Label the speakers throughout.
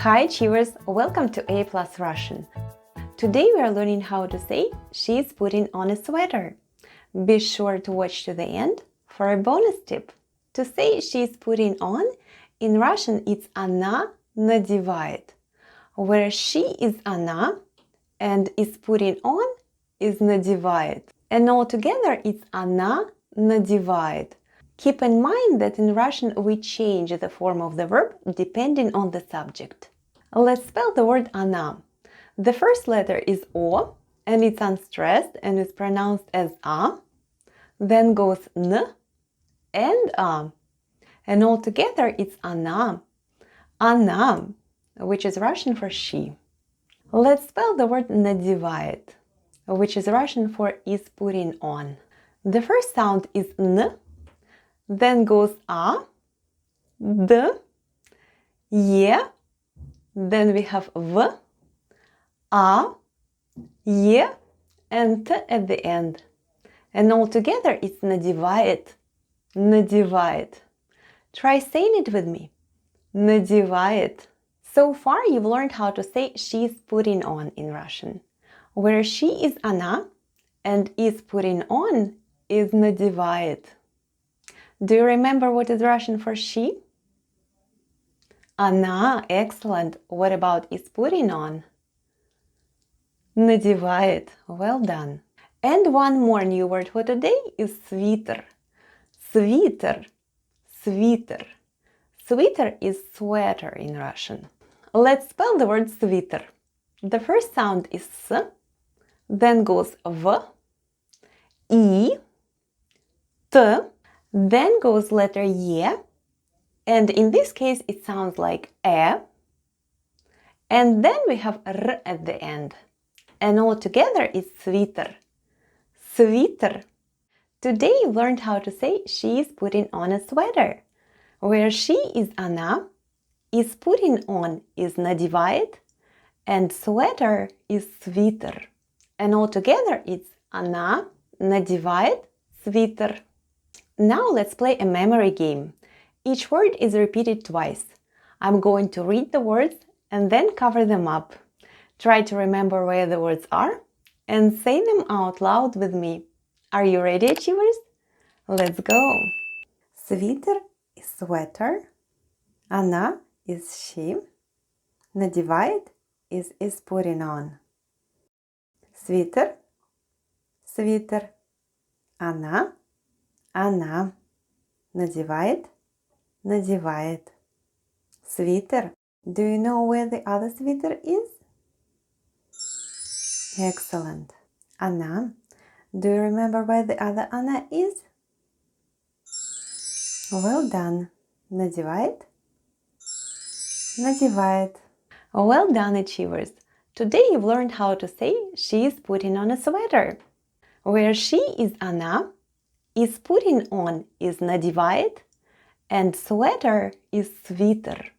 Speaker 1: Hi Achievers, welcome to A+ Russian. Today we are learning how to say she's putting on a sweater. Be sure to watch to the end for a bonus tip. To say she's putting on, in Russian it's она надевает, where she is она and is putting on is надевает. And altogether it's она надевает. Keep in mind that in Russian we change the form of the verb depending on the subject. Let's spell the word она. The first letter is O and it's unstressed and is pronounced as A. Then goes N and A. And altogether it's она. Она, which is Russian for she. Let's spell the word надевает, which is Russian for is putting on. The first sound is N. Then goes A, D, E, then we have V, A, E, and T at the end. And altogether it's надевает, надевает. Try saying it with me. Надевает. So far you've learned how to say she's putting on in Russian, where she is она and is putting on is надевает. Do you remember what is Russian for she? Она, excellent. What about is putting on? Надевает. Well done. And one more new word for today is свитер. Свитер. Свитер. Свитер is sweater in Russian. Let's spell the word свитер. The first sound is S, then goes V, I, T, then goes letter E, and in this case it sounds like E, and then we have R at the end, and all together it's свитер. Свитер. Today you learned how to say she is putting on a sweater, where she is она, is putting on is надевает, and sweater is свитер. And all together it's она надевает свитер. Now let's play a memory game. Each word is repeated twice. I'm going to read the words and then cover them up. Try to remember where the words are and say them out loud with me. Are you ready, Achievers? Let's go! Свитер is sweater. Она is she. Надевает is putting on. Свитер, свитер. Она надевает, надевает. Свитер. Do you know where the other свитер is? Excellent. Она. Do you remember where the other она is? Well done. Надевает, надевает. Well done, Achievers. Today you've learned how to say she is putting on a sweater, where she is она, is putting on is надевает, and sweater is свитер.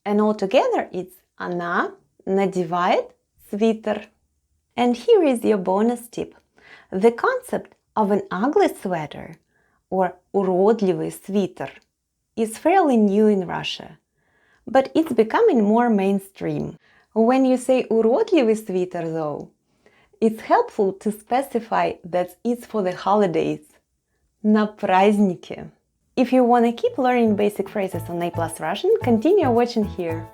Speaker 1: And altogether it's она надевает свитер. And here is your bonus tip. The concept of an ugly sweater or уродливый свитер is fairly new in Russia, but it's becoming more mainstream. When you say уродливый свитер though, it's helpful to specify that it's for the holidays. На праздники. If you want to keep learning basic phrases on A+ Russian, continue watching here.